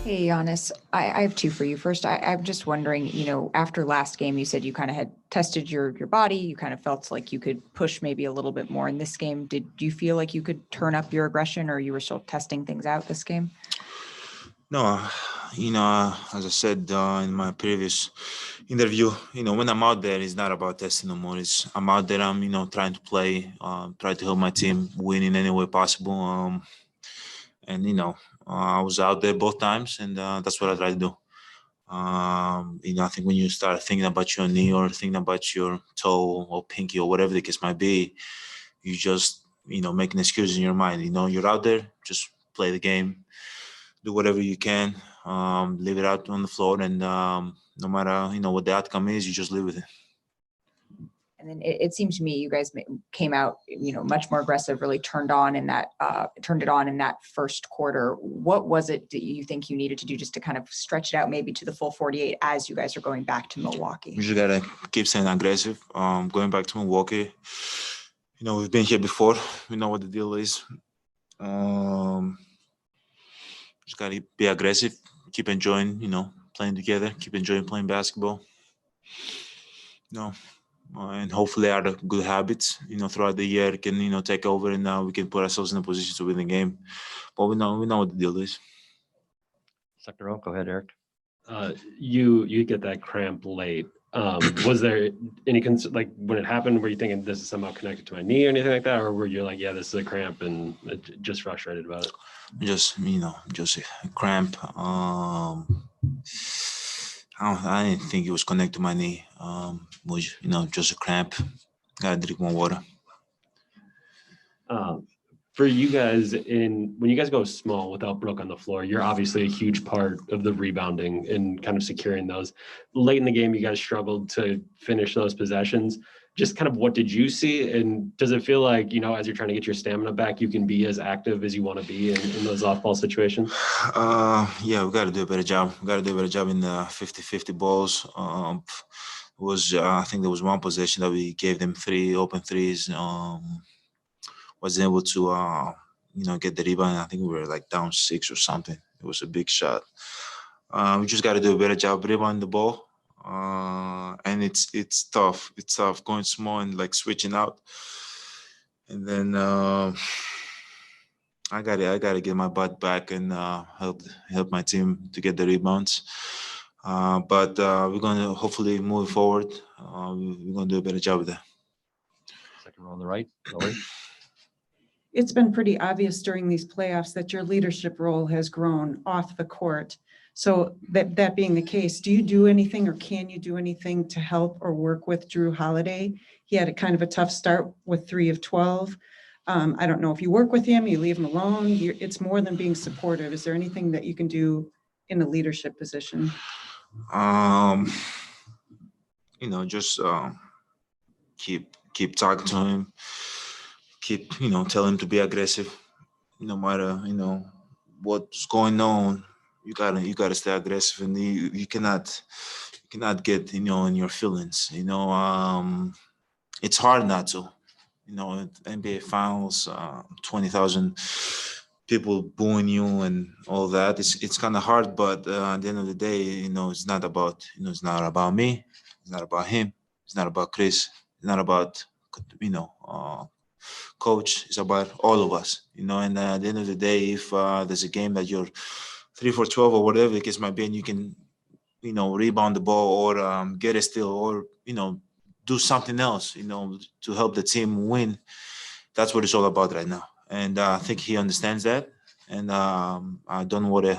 Hey, Giannis, I have two for you. First, I'm just wondering, after last game, you said you kind of had tested your body. You kind of felt like you could push maybe a little bit more in this game. Did you feel like you could turn up your aggression, or you were still testing things out this game? No, as I said in my previous interview, when I'm out there, it's not about testing no more. I'm out there. I'm, trying to play, try to help my team win in any way possible. And I was out there both times, and that's what I try to do. I think when you start thinking about your knee or thinking about your toe or pinky or whatever the case might be, you just making excuses in your mind. You're out there, just play the game, do whatever you can, leave it out on the floor, and no matter what the outcome is, you just live with it. And then it seemed to me you guys came out, much more aggressive, really turned it on in that first quarter. What was it that you think you needed to do just to kind of stretch it out maybe to the full 48 as you guys are going back to Milwaukee? We just gotta keep staying aggressive. Going back to Milwaukee, we've been here before. We know what the deal is. Just gotta be aggressive, keep enjoying, playing together, keep enjoying playing basketball. And hopefully our good habits, throughout the year can, take over, and now we can put ourselves in a position to win the game. But we know what the deal is. Second row, go ahead, Eric. You get that cramp late. Was there any like when it happened, were you thinking this is somehow connected to my knee or anything like that, or were you like, yeah, this is a cramp and just frustrated about it? Just a cramp. I didn't think it was connected to my knee. Was just a cramp. Gotta drink more water. For you guys, when you guys go small without Brooke on the floor, you're obviously a huge part of the rebounding and kind of securing those. Late in the game, you guys struggled to finish those possessions. Just kind of what did you see? And does it feel like, as you're trying to get your stamina back, you can be as active as you want to be in those off-ball situations? Yeah, we got to do a better job. We got to do a better job in the 50-50 balls. I think there was one possession that we gave them 3 open threes. Wasn't able to, get the rebound. I think we were like down 6 or something. It was a big shot. We just got to do a better job rebounding the ball. And it's tough. It's tough going small and like switching out. And then I gotta get my butt back and help my team to get the rebounds. But we're gonna hopefully move forward. We're gonna do a better job with that. Second row on the right, Lori. It's been pretty obvious during these playoffs that your leadership role has grown off the court. So that being the case, do you do anything or can you do anything to help or work with Drew Holiday? He had a kind of a tough start with 3 of 12. I don't know if you work with him, you leave him alone. It's more than being supportive. Is there anything that you can do in a leadership position? Just keep talking to him. Keep, tell him to be aggressive. No matter, what's going on, you gotta stay aggressive, and you cannot get, in your feelings. It's hard not to. NBA Finals, 20,000 people booing you and all that. It's kind of hard, but at the end of the day, it's not about me. It's not about him. It's not about Chris. It's not about coach. It's about all of us. And at the end of the day, if there's a game that you're 3 for 12 or whatever the case might be, and you can rebound the ball or get a steal or do something else, to help the team win. That's what it's all about right now. And I think he understands that. And I don't worry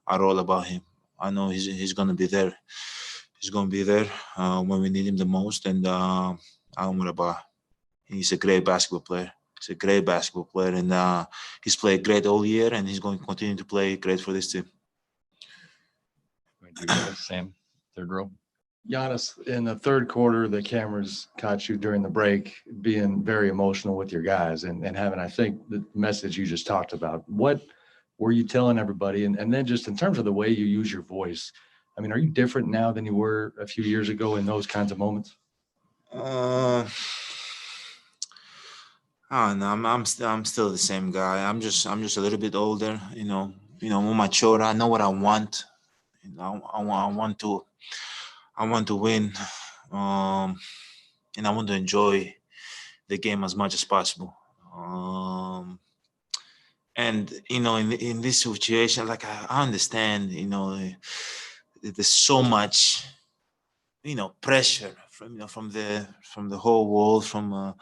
at all about him. I know he's going to be there. He's going to be there when we need him the most. And I don't worry about him. He's a great basketball player. He's a great basketball player. And he's played great all year. And he's going to continue to play great for this team. Sam, third row. Giannis, in the third quarter, the cameras caught you during the break being very emotional with your guys and having, I think, the message you just talked about. What were you telling everybody? And then just in terms of the way you use your voice, I mean, are you different now than you were a few years ago in those kinds of moments? I don't know. I'm still the same guy. I'm just a little bit older, more mature. I know what I want. I want to win, and I want to enjoy the game as much as possible. And in this situation, like I understand, there's so much, pressure from the whole world, from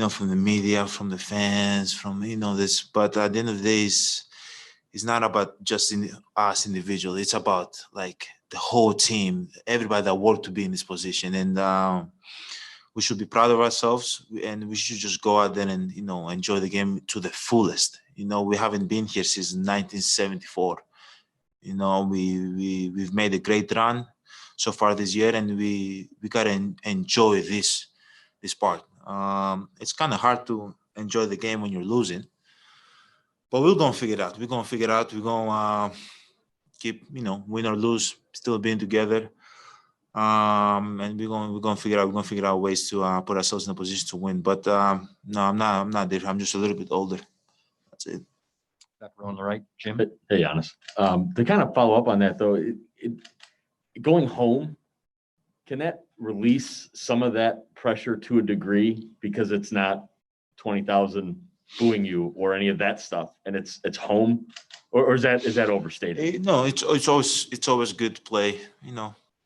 from the media, from the fans, from this. But at the end of the day, it's not about just us individually. It's about like the whole team, everybody that worked to be in this position, and we should be proud of ourselves, and we should just go out there and enjoy the game to the fullest. We haven't been here since 1974. We've made a great run so far this year, and we gotta enjoy this part. It's kind of hard to enjoy the game when you're losing, but we're gonna figure it out. We're gonna keep win or lose, still being together. And we're gonna figure out ways to put ourselves in a position to win. But no, I'm not there. I'm just a little bit older. That's it. Back row on the right, Jim. Hey, Giannis. To kind of follow up on that, though, going home, can that release some of that pressure to a degree because it's not 20,000 booing you or any of that stuff, and it's home, or is that overstated? No, it's always good to play.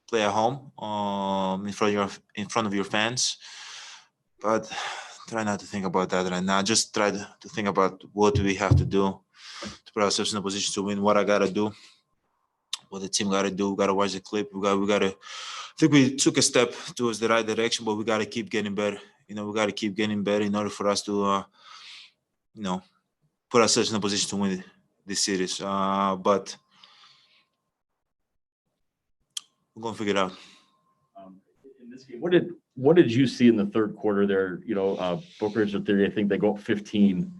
Play at home, in front of your fans. But try not to think about that right now. Just try to think about what we have to do to put ourselves in a position to win. What I gotta do, what the team gotta do. We gotta watch the clip. We gotta. I think we took a step towards the right direction, but we gotta keep getting better. We gotta keep getting better in order for us to, put ourselves in a position to win this series. But we're gonna figure it out. In this game, what did you see in the third quarter there? Booker's a theory. I think they go up 15,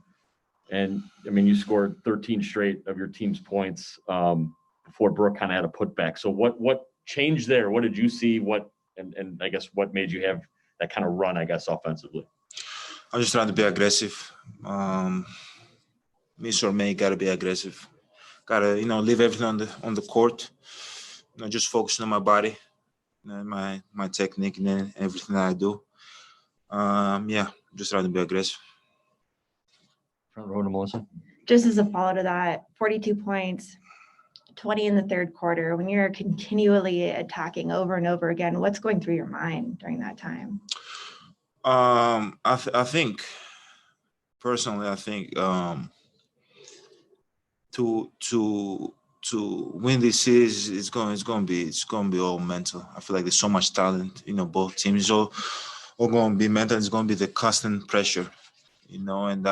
and I mean you scored 13 straight of your team's points before Brooke kind of had a putback. So what changed there? What did you see? And I guess what made you have that kind of run? I guess offensively. I'm just trying to be aggressive. Me or May gotta be aggressive. Gotta leave everything on the court. Just focusing on my body, and my technique, and then everything that I do. Just trying to be aggressive. Front row to Melissa. Just as a follow to that, 42 points, 20 in the third quarter. When you're continually attacking over and over again, what's going through your mind during that time? I think personally, to win this series, it's going to be all mental. I feel like there's so much talent. Both teams all going to be mental. It's going to be the constant pressure. And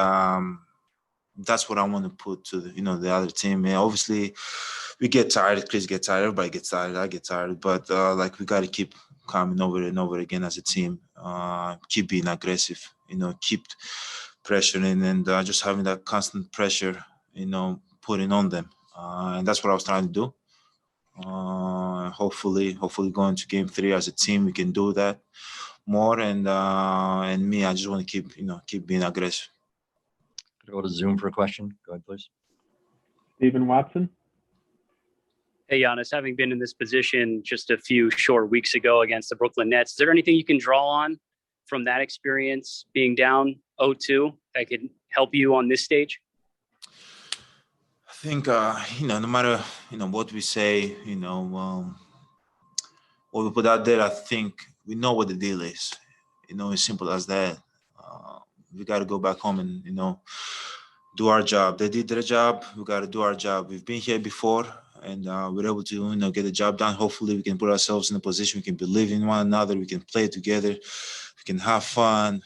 that's what I want to put to the other team. And obviously, we get tired. Chris gets tired. Everybody gets tired. I get tired. But we got to keep coming over and over again as a team. Keep being aggressive. Keep pressuring and just having that constant pressure. Putting on them. And that's what I was trying to do. Hopefully going to game 3 as a team, we can do that more. And me, I just want to keep being aggressive. Go to Zoom for a question. Go ahead, please. Stephen Watson. Hey, Giannis, having been in this position just a few short weeks ago against the Brooklyn Nets, is there anything you can draw on from that experience being down 0-2 that could help you on this stage? I think, no matter, what we say, what we put out there, I think we know what the deal is. As simple as that. We got to go back home and, do our job. They did their job. We got to do our job. We've been here before, and we're able to, get the job done. Hopefully, we can put ourselves in a position we can believe in one another. We can play together. We can have fun.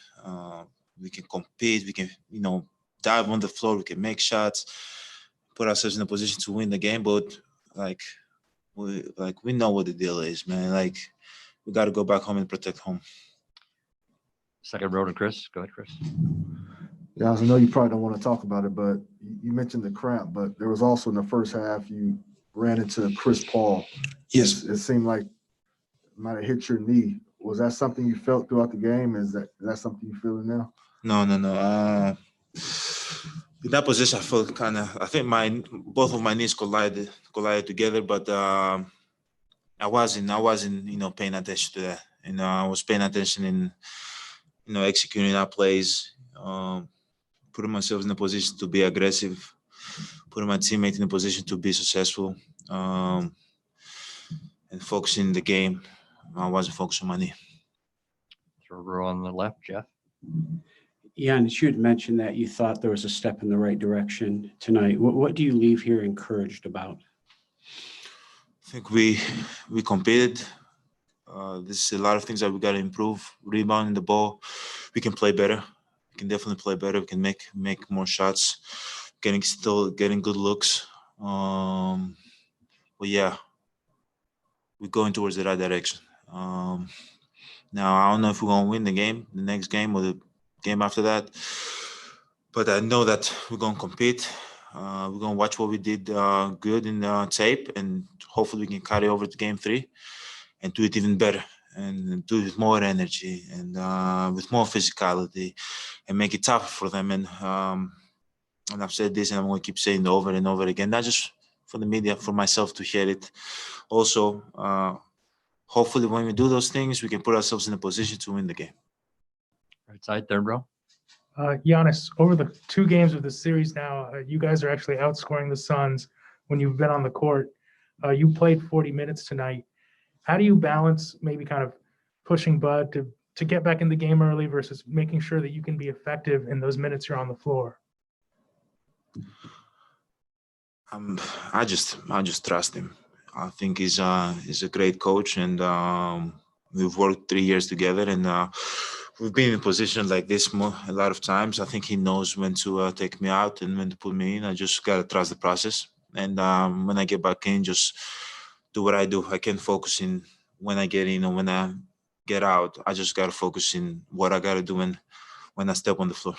We can compete. We can, dive on the floor. We can make shots. Put ourselves in a position to win the game. But we know what the deal is, man. We got to go back home and protect home. Second row to Chris. Go ahead, Chris. Yeah, I know you probably don't want to talk about it, but you mentioned the cramp, but there was also in the first half, you ran into Chris Paul. Yes. It seemed like it might have hit your knee. Was that something you felt throughout the game? Is that something you feeling now? No. In that position, I felt I think both of my knees collided together, but I wasn't, paying attention to that. I was paying attention in, executing our plays, putting myself in a position to be aggressive, putting my teammate in a position to be successful, and focusing the game. I wasn't focused on my knee. Third row on the left, Jeff. Giannis, you had mentioned that you thought there was a step in the right direction tonight. What do you leave here encouraged about? I think we competed. There's a lot of things that we got to improve. Rebounding the ball, we can play better. We can definitely play better. We can make more shots. Getting good looks. But yeah, we're going towards the right direction. Now I don't know if we're gonna win the next game, or the game after that. But I know that we're gonna compete. We're gonna watch what we did good in the tape, and hopefully we can carry over to game 3 and do it even better, and do it with more energy and with more physicality, and make it tougher for them. And I've said this, and I'm gonna keep saying it over and over again, not just for the media, for myself to hear it. Also, hopefully when we do those things, we can put ourselves in a position to win the game. Right side, third row. Giannis, over the 2 games of the series now, you guys are actually outscoring the Suns when you've been on the court. You played 40 minutes tonight. How do you balance maybe kind of pushing Bud to get back in the game early versus making sure that you can be effective in those minutes you're on the floor? I just trust him. I think he's a great coach, and we've worked 3 years together, and we've been in a position like this a lot of times. I think he knows when to take me out and when to put me in. I just gotta trust the process, and when I get back in, just do what I do. I can't focus in when I get in or when I get out. I just gotta focus in what I gotta do when I step on the floor.